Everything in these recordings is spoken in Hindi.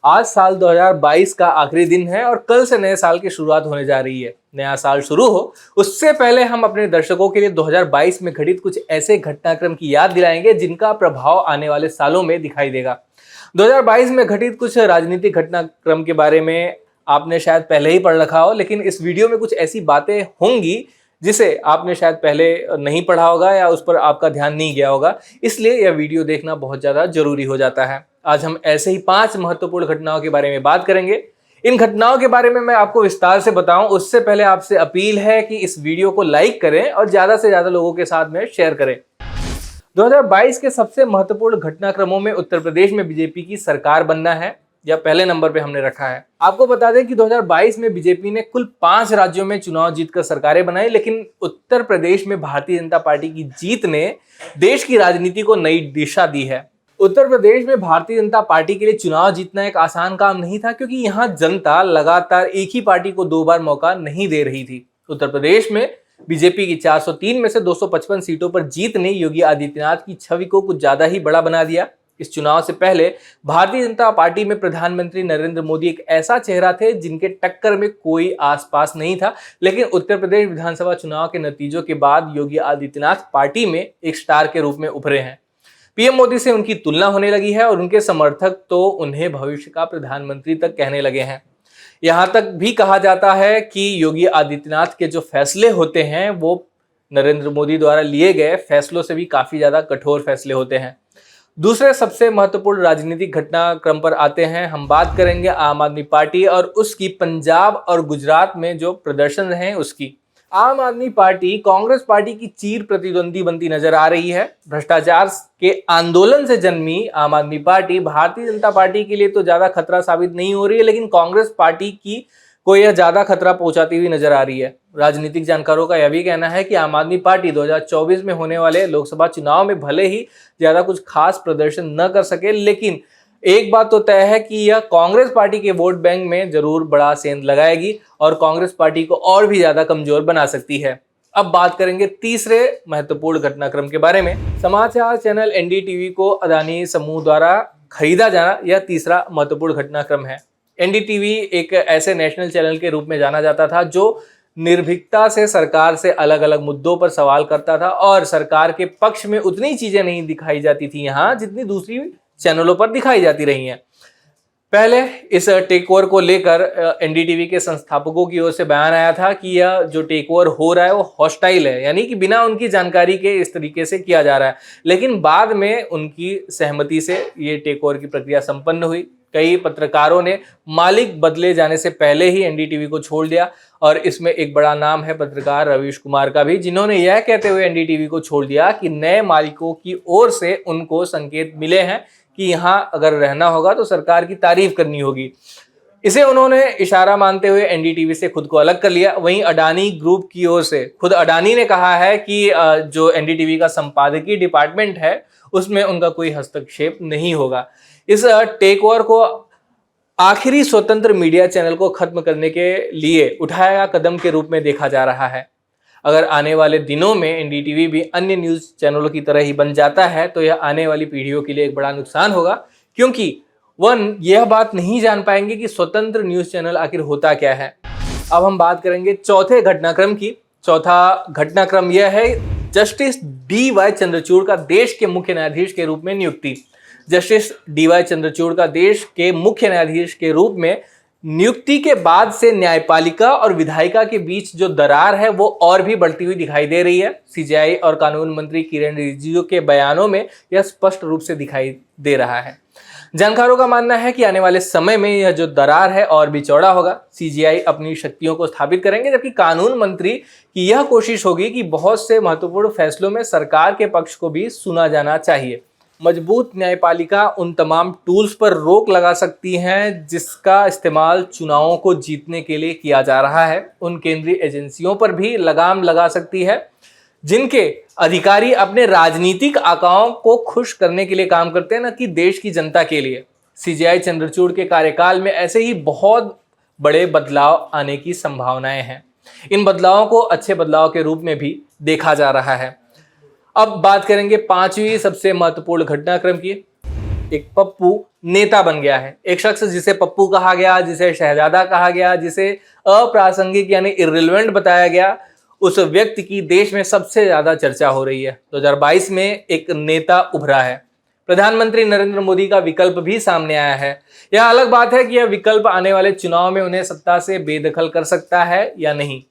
आज साल 2022 का आखिरी दिन है और कल से नए साल की शुरुआत होने जा रही है। नया साल शुरू हो उससे पहले हम अपने दर्शकों के लिए 2022 में घटित कुछ ऐसे घटनाक्रम की याद दिलाएंगे जिनका प्रभाव आने वाले सालों में दिखाई देगा। 2022 में घटित कुछ राजनीतिक घटनाक्रम के बारे में आपने शायद पहले ही पढ़ रखा हो, लेकिन इस वीडियो में कुछ ऐसी बातें होंगी जिसे आपने शायद पहले नहीं पढ़ा होगा या उस पर आपका ध्यान नहीं गया होगा, इसलिए यह वीडियो देखना बहुत ज़्यादा जरूरी हो जाता है। आज हम ऐसे ही 5 महत्वपूर्ण घटनाओं के बारे में बात करेंगे। इन घटनाओं के बारे में मैं आपको विस्तार से बताऊं उससे पहले आपसे अपील है कि इस वीडियो को लाइक करें और ज़्यादा से ज़्यादा लोगों के साथ में शेयर करें। 2022 के सबसे महत्वपूर्ण घटनाक्रमों में उत्तर प्रदेश में बीजेपी की सरकार बनना है, या पहले नंबर पे हमने रखा है। आपको बता दें कि 2022 में बीजेपी ने कुल 5 राज्यों में चुनाव जीतकर सरकारें बनाई, लेकिन उत्तर प्रदेश में भारतीय जनता पार्टी की जीत ने देश की राजनीति को नई दिशा दी है। उत्तर प्रदेश में भारतीय जनता पार्टी के लिए चुनाव जीतना एक आसान काम नहीं था, क्योंकि यहाँ जनता लगातार एक ही पार्टी को 2 बार मौका नहीं दे रही थी। उत्तर प्रदेश में बीजेपी की 403 में से 255 सीटों पर जीत ने योगी आदित्यनाथ की छवि को कुछ ज्यादा ही बड़ा बना दिया। इस चुनाव से पहले भारतीय जनता पार्टी में प्रधानमंत्री नरेंद्र मोदी एक ऐसा चेहरा थे जिनके टक्कर में कोई आसपास नहीं था, लेकिन उत्तर प्रदेश विधानसभा चुनाव के नतीजों के बाद योगी आदित्यनाथ पार्टी में एक स्टार के रूप में उभरे हैं। पीएम मोदी से उनकी तुलना होने लगी है और उनके समर्थक तो उन्हें भविष्य का प्रधानमंत्री तक कहने लगे हैं। यहाँ तक भी कहा जाता है कि योगी आदित्यनाथ के जो फैसले होते हैं वो नरेंद्र मोदी द्वारा लिए गए फैसलों से भी काफी ज्यादा कठोर फैसले होते हैं। दूसरे सबसे महत्वपूर्ण राजनीतिक घटनाक्रम पर आते हैं। हम बात करेंगे आम आदमी पार्टी और उसकी पंजाब और गुजरात में जो प्रदर्शन रहे उसकी। आम आदमी पार्टी कांग्रेस पार्टी की चीर प्रतिद्वंदी बनती नजर आ रही है। भ्रष्टाचार के आंदोलन से जन्मी आम आदमी पार्टी भारतीय जनता पार्टी के लिए तो ज्यादा खतरा साबित नहीं हो रही है, लेकिन कांग्रेस पार्टी की को यह ज्यादा खतरा पहुंचाती हुई नजर आ रही है। राजनीतिक जानकारों का यह भी कहना है कि आम आदमी पार्टी 2024 में होने वाले लोकसभा चुनाव में भले ही ज्यादा कुछ खास प्रदर्शन न कर सके, लेकिन एक बात तो तय है कि यह कांग्रेस पार्टी के वोट बैंक में जरूर बड़ा सेंध लगाएगी और कांग्रेस पार्टी को और भी ज्यादा कमजोर बना सकती है। अब बात करेंगे तीसरे महत्वपूर्ण घटनाक्रम के बारे में। समाचार चैनल एनडीटीवी को अदानी समूह द्वारा खरीदा जाना यह तीसरा महत्वपूर्ण घटनाक्रम है। एनडीटीवी एक ऐसे नेशनल चैनल के रूप में जाना जाता था जो निर्भीकता से सरकार से अलग अलग मुद्दों पर सवाल करता था और सरकार के पक्ष में उतनी चीजें नहीं दिखाई जाती थी यहाँ जितनी दूसरी चैनलों पर दिखाई जाती रही हैं। पहले इस टेक ओवर को लेकर एनडीटीवी के संस्थापकों की ओर से बयान आया था कि यह जो टेक ओवर हो रहा है वो हॉस्टाइल है, यानी कि बिना उनकी जानकारी के इस तरीके से किया जा रहा है। लेकिन बाद में उनकी सहमति से ये टेक ओवर की प्रक्रिया संपन्न हुई। कई पत्रकारों ने मालिक बदले जाने से पहले ही एनडीटीवी को छोड़ दिया और इसमें एक बड़ा नाम है पत्रकार रवीश कुमार का भी, जिन्होंने यह कहते हुए एनडीटीवी को छोड़ दिया कि नए मालिकों की ओर से उनको संकेत मिले हैं कि यहाँ अगर रहना होगा तो सरकार की तारीफ करनी होगी। इसे उन्होंने इशारा मानते हुए एनडीटीवी से खुद को अलग कर लिया। वहीं अडानी ग्रुप की ओर से खुद अडानी ने कहा है कि जो एनडीटीवी का संपादकीय डिपार्टमेंट है उसमें उनका कोई हस्तक्षेप नहीं होगा। इस टेक ओवर को आखिरी स्वतंत्र मीडिया चैनल को खत्म करने के लिए उठाया गया कदम के रूप में देखा जा रहा है। अगर आने वाले दिनों में एनडीटीवी भी अन्य न्यूज चैनलों की तरह ही बन जाता है तो यह आने वाली पीढ़ियों के लिए एक बड़ा नुकसान होगा, क्योंकि वह यह बात नहीं जान पाएंगे कि स्वतंत्र न्यूज चैनल आखिर होता क्या है। अब हम बात करेंगे चौथे घटनाक्रम की। चौथा घटनाक्रम यह है जस्टिस डीवाई चंद्रचूड़ का देश के मुख्य न्यायाधीश के रूप में नियुक्ति। जस्टिस डीवाई चंद्रचूड़ का देश के मुख्य न्यायाधीश के रूप में नियुक्ति के बाद से न्यायपालिका और विधायिका के बीच जो दरार है वो और भी बढ़ती हुई दिखाई दे रही है। सीजेआई और कानून मंत्री किरेन रिजिजू के बयानों में यह स्पष्ट रूप से दिखाई दे रहा है। जानकारों का मानना है कि आने वाले समय में यह जो दरार है और भी चौड़ा होगा। सीजेआई अपनी शक्तियों को स्थापित करेंगे, जबकि कानून मंत्री की यह कोशिश होगी कि बहुत से महत्वपूर्ण फैसलों में सरकार के पक्ष को भी सुना जाना चाहिए। मजबूत न्यायपालिका उन तमाम टूल्स पर रोक लगा सकती हैं जिसका इस्तेमाल चुनावों को जीतने के लिए किया जा रहा है। उन केंद्रीय एजेंसियों पर भी लगाम लगा सकती है जिनके अधिकारी अपने राजनीतिक आकाओं को खुश करने के लिए काम करते हैं, न कि देश की जनता के लिए। सीजेआई चंद्रचूड़ के कार्यकाल में ऐसे ही बहुत बड़े बदलाव आने की संभावनाएं हैं। इन बदलावों को अच्छे बदलाव के रूप में भी देखा जा रहा है। अब बात करेंगे 5वीं सबसे महत्वपूर्ण घटनाक्रम की। एक पप्पू नेता बन गया है। एक शख्स जिसे पप्पू कहा गया, जिसे शहजादा कहा गया, जिसे अप्रासंगिक यानी इर्रिलेवेंट बताया गया, उस व्यक्ति की देश में सबसे ज्यादा चर्चा हो रही है। 2022 में एक नेता उभरा है। प्रधानमंत्री नरेंद्र मोदी का विकल्प भी सामने आया है। यह अलग बात है कि यह विकल्प आने वाले चुनाव में उन्हें सत्ता से बेदखल कर सकता है या नहीं।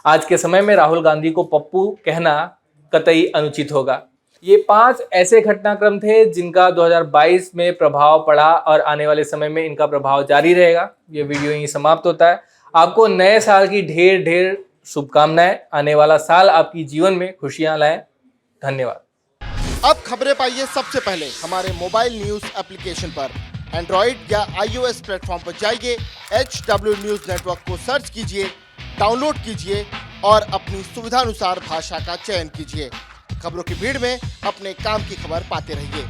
आज के समय में राहुल गांधी को पप्पू कहना कतई अनुचित होगा। ये 5 ऐसे घटनाक्रम थे जिनका 2022 में प्रभाव पड़ा और आने वाले समय में इनका प्रभाव जारी रहेगा। ये वीडियो यहीं समाप्त होता है। आपको नए साल की ढेर ढेर शुभकामनाएं। आने वाला साल आपकी जीवन में खुशियां लाए। धन्यवाद। अब खबरें पाइए सबसे पहले हमारे मोबाइल न्यूज एप्लीकेशन पर। एंड्रॉइड या iOS प्लेटफॉर्म पर जाइए, HW न्यूज नेटवर्क को सर्च कीजिए, डाउनलोड कीजिए और अपनी सुविधानुसार भाषा का चयन कीजिए। खबरों की भीड़ में अपने काम की खबर पाते रहिए।